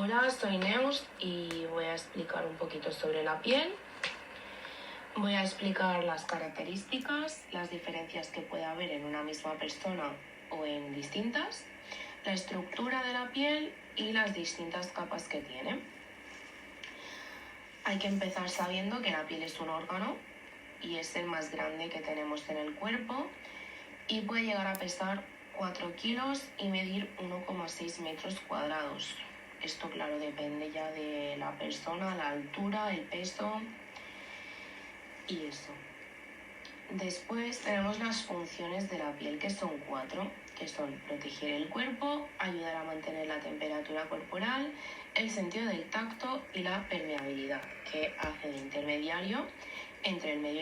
Hola, soy Neus y voy a explicar un poquito sobre la piel. Voy a explicar las características, las diferencias que puede haber en una misma persona o en distintas, la estructura de la piel y las distintas capas que tiene. Hay que empezar sabiendo que la piel es un órgano y es el más grande que tenemos en el cuerpo y puede llegar a pesar 4 kilos y medir 1,6 metros cuadrados. Esto, claro, depende ya de la persona, la altura, el peso y eso. Después tenemos las funciones de la piel, que son 4, que son proteger el cuerpo, ayudar a mantener la temperatura corporal, el sentido del tacto y la permeabilidad, que hace de intermediario entre el medio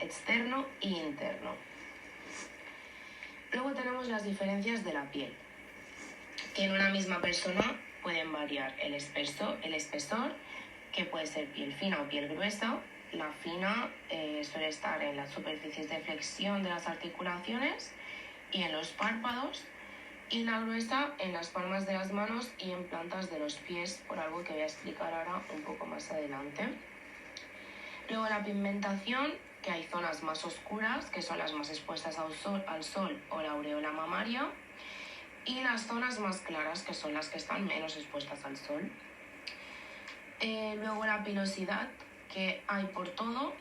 externo e interno. Luego tenemos las diferencias de la piel, que en una misma persona pueden variar el espesor, que puede ser piel fina o piel gruesa. La fina suele estar en las superficies de flexión de las articulaciones y en los párpados, y la gruesa en las palmas de las manos y en plantas de los pies, por algo que voy a explicar ahora un poco más adelante. Luego la pigmentación, que hay zonas más oscuras, que son las más expuestas al sol o la aureola mamaria, y las zonas más claras, que son las que están menos expuestas al sol. Luego la pilosidad, que hay por todo,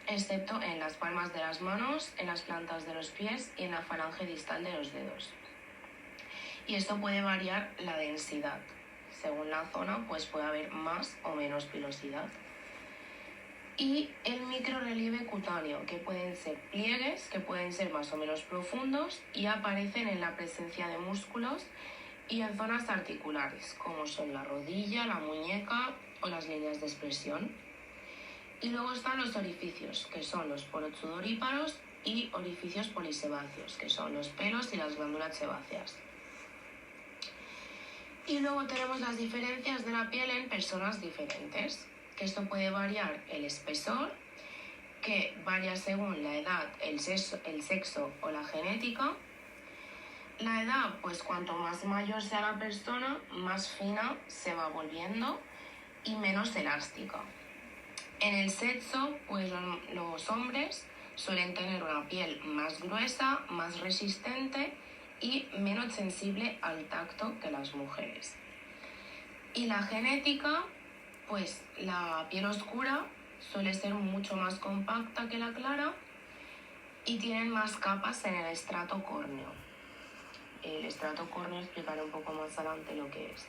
excepto en las palmas de las manos, en las plantas de los pies y en la falange distal de los dedos. Y esto puede variar la densidad. Según la zona, pues puede haber más o menos pilosidad. Y el microrelieve cutáneo, que pueden ser pliegues, que pueden ser más o menos profundos y aparecen en la presencia de músculos y en zonas articulares, como son la rodilla, la muñeca o las líneas de expresión. Y luego están los orificios, que son los porosudoríparos, y orificios polisebáceos, que son los pelos y las glándulas sebáceas. Y luego tenemos las diferencias de la piel en personas diferentes, que esto puede variar el espesor, que varía según la edad, el sexo o la genética. La edad, pues cuanto más mayor sea la persona, más fina se va volviendo y menos elástica. En el sexo, pues los hombres suelen tener una piel más gruesa, más resistente y menos sensible al tacto que las mujeres. Y la genética, pues la piel oscura suele ser mucho más compacta que la clara y tienen más capas en el estrato córneo. El estrato córneo explicaré un poco más adelante lo que es.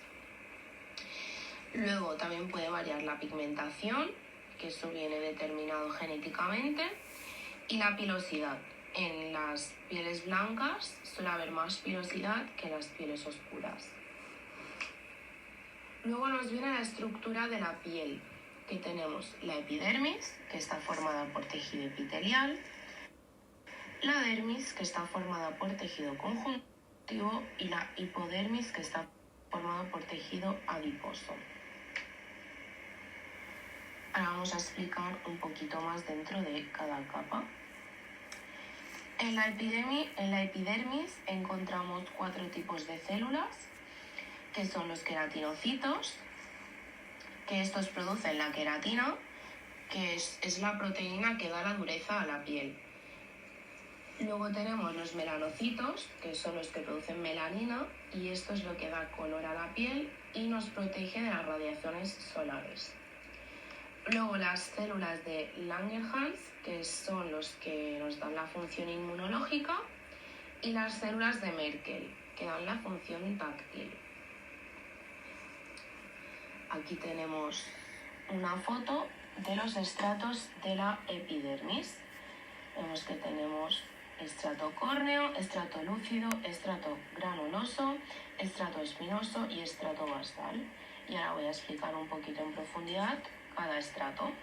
Luego también puede variar la pigmentación, que eso viene determinado genéticamente, y la pilosidad. En las pieles blancas suele haber más pilosidad que en las pieles oscuras. Luego nos viene la estructura de la piel, que tenemos la epidermis, que está formada por tejido epitelial, la dermis, que está formada por tejido conjuntivo, y la hipodermis, que está formada por tejido adiposo. Ahora vamos a explicar un poquito más dentro de cada capa. En la epidermis encontramos 4 tipos de células, que son los queratinocitos, que estos producen la queratina, que es la proteína que da la dureza a la piel. Luego tenemos los melanocitos, que son los que producen melanina, y esto es lo que da color a la piel y nos protege de las radiaciones solares. Luego las células de Langerhans, que son los que nos dan la función inmunológica, y las células de Merkel, que dan la función táctil. Aquí tenemos una foto de los estratos de la epidermis. Vemos que tenemos estrato córneo, estrato lúcido, estrato granuloso, estrato espinoso y estrato basal. Y ahora voy a explicar un poquito en profundidad cada estrato.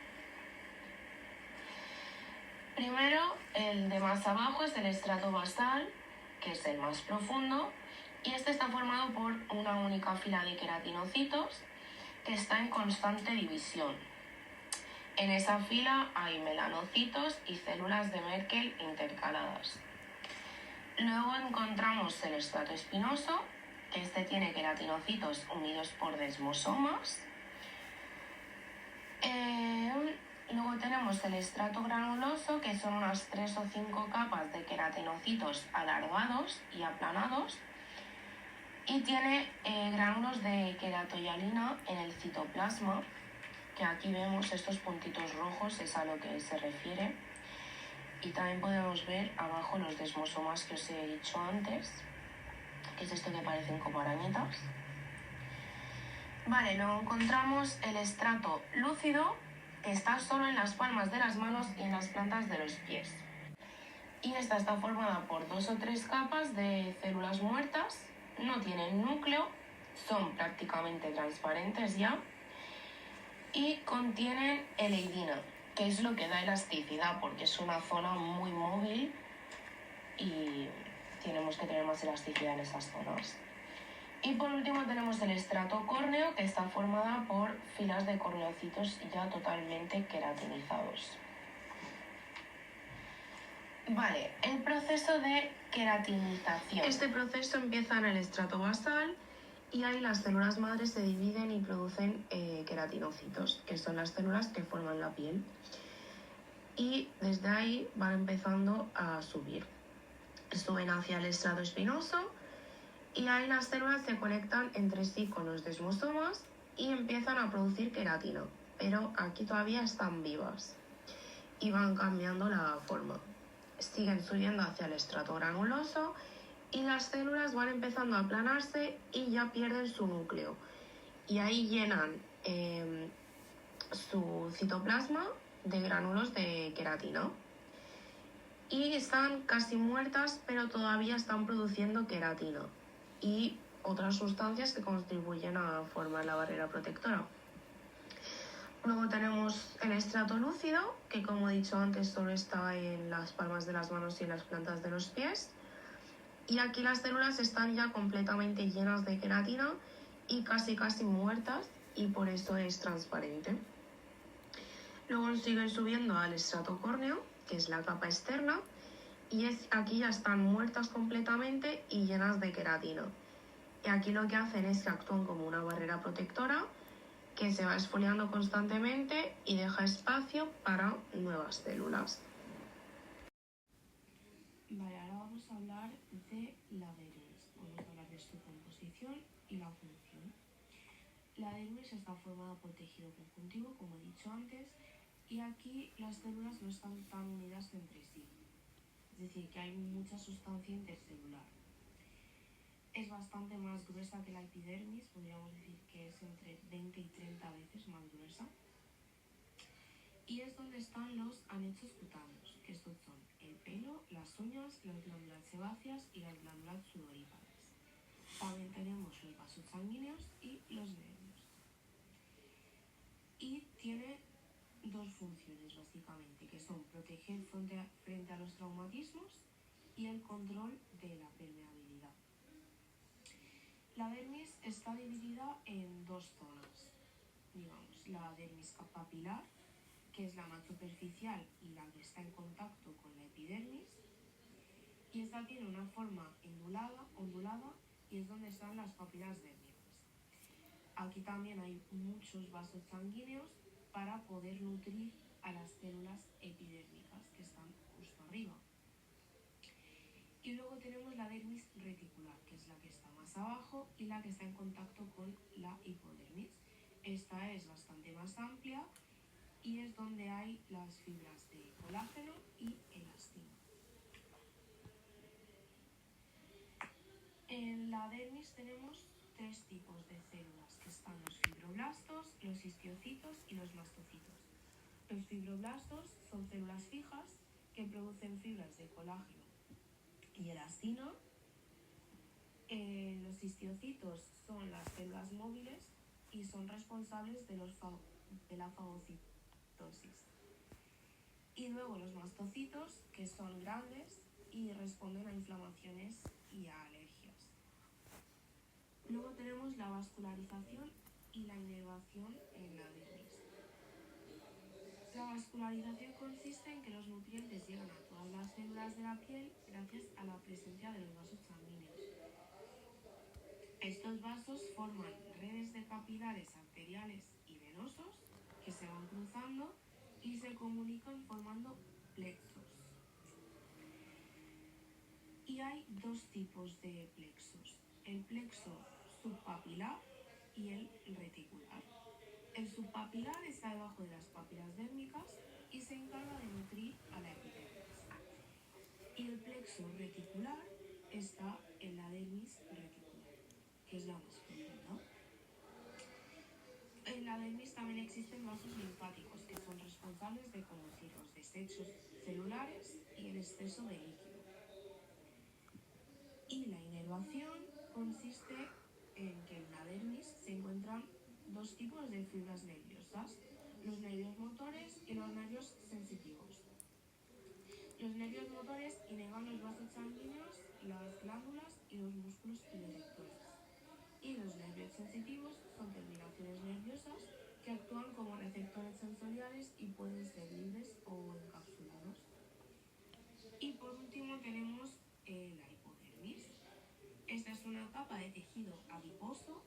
Primero, el de más abajo es el estrato basal, que es el más profundo, y este está formado por una única fila de queratinocitos que está en constante división. En esa fila hay melanocitos y células de Merkel intercaladas. Luego encontramos el estrato espinoso, que este tiene queratinocitos unidos por desmosomas. Luego tenemos el estrato granuloso, que son unas 3 o 5 capas de queratinocitos alargados y aplanados, y tiene gránulos de queratoyalina en el citoplasma, que aquí vemos estos puntitos rojos, es a lo que se refiere. Y también podemos ver abajo los desmosomas que os he dicho antes, que es esto que parecen como arañitas. Vale, luego encontramos el estrato lúcido, que está solo en las palmas de las manos y en las plantas de los pies. Y esta está formada por 2 o 3 capas de células muertas, no tienen núcleo, son prácticamente transparentes ya, y contienen eleidina, que es lo que da elasticidad, porque es una zona muy móvil y tenemos que tener más elasticidad en esas zonas. Y por último tenemos el estrato córneo, que está formada por filas de corneocitos ya totalmente queratinizados. Vale, el proceso de queratinización. Este proceso empieza en el estrato basal y ahí las células madres se dividen y producen queratinocitos, que son las células que forman la piel. Y desde ahí van empezando a subir. Suben hacia el estrato espinoso y ahí las células se conectan entre sí con los desmosomas y empiezan a producir queratina, pero aquí todavía están vivas y van cambiando la forma. Siguen subiendo hacia el estrato granuloso y las células van empezando a aplanarse y ya pierden su núcleo. Y ahí llenan su citoplasma de gránulos de queratina. Y están casi muertas, pero todavía están produciendo queratina y otras sustancias que contribuyen a formar la barrera protectora. Luego tenemos el estrato lúcido, que como he dicho antes solo está en las palmas de las manos y en las plantas de los pies. Y aquí las células están ya completamente llenas de queratina y casi muertas, y por eso es transparente. Luego siguen subiendo al estrato córneo, que es la capa externa, y aquí ya están muertas completamente y llenas de queratina. Y aquí lo que hacen es que actúan como una barrera protectora que se va exfoliando constantemente y deja espacio para nuevas células. Vale, ahora vamos a hablar de la dermis. Vamos a hablar de su composición y la función. La dermis está formada por tejido conjuntivo, como he dicho antes, y aquí las células no están tan unidas entre sí. Es decir, que hay mucha sustancia intercelular. Es bastante más gruesa que la epidermis, podríamos decir que es entre 20 y 30 veces más gruesa. Y es donde están los anexos cutáneos, que estos son el pelo, las uñas, las glándulas sebáceas y las glándulas sudoríparas. También tenemos los vasos sanguíneos y los nervios. Y tiene 2 funciones básicamente, que son proteger frente a los traumatismos y el control de la permeabilidad. La dermis está dividida en 2 zonas, digamos, la dermis papilar, que es la más superficial y la que está en contacto con la epidermis, y esta tiene una forma ondulada y es donde están las papilas dérmicas. Aquí también hay muchos vasos sanguíneos para poder nutrir a las células epidérmicas que están justo arriba. Y luego tenemos la dermis reticular, que es la que está más abajo y la que está en contacto con la hipodermis. Esta es bastante más amplia y es donde hay las fibras de colágeno y elastina. En la dermis tenemos 3 tipos de células, que están los fibroblastos, los histiocitos y los mastocitos. Los fibroblastos son células fijas que producen fibras de colágeno y elastina. Los histiocitos son las células móviles y son responsables de la fagocitosis. Y luego los mastocitos, que son grandes y responden a inflamaciones y a alergias. Luego tenemos la vascularización y la inervación en la dermis. La vascularización consiste en que los nutrientes llegan a todas las células de la piel gracias a la presencia de los vasos sanguíneos. Estos vasos forman redes de capilares arteriales y venosos que se van cruzando y se comunican formando plexos. Y hay dos tipos de plexos, el plexo subpapilar y el reticular. El subpapilar está debajo de las papilas dérmicas y se encarga de nutrir a la epidermis. Y el plexo reticular está en la dermis reticular, que es la más profunda. En la dermis también existen vasos linfáticos que son responsables de conducir los desechos celulares y el exceso de líquido. Y la inervación consiste en que en la dermis se encuentran dos tipos de fibras nerviosas, los nervios motores y los nervios sensitivos. Los nervios motores inervan los vasos sanguíneos, las glándulas y los músculos piloerectores. Y los nervios sensitivos son terminaciones nerviosas que actúan como receptores sensoriales y pueden ser libres o encapsulados. Y por último tenemos la hipodermis. Esta es una capa de tejido adiposo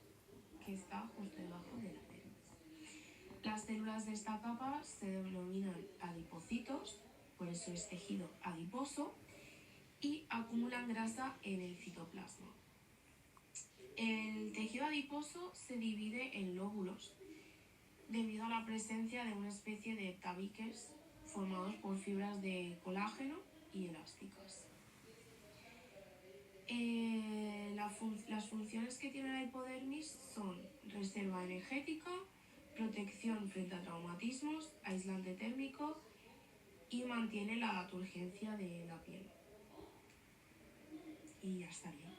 que está justo debajo de la dermis. Las células de esta capa se denominan adipocitos, por eso es tejido adiposo, y acumulan grasa en el citoplasma. El tejido adiposo se divide en lóbulos debido a la presencia de una especie de tabiques formados por fibras de colágeno y elásticas. Las funciones que tiene la hipodermis son reserva energética, protección frente a traumatismos, aislante térmico y mantiene la turgencia de la piel. Y ya estaría.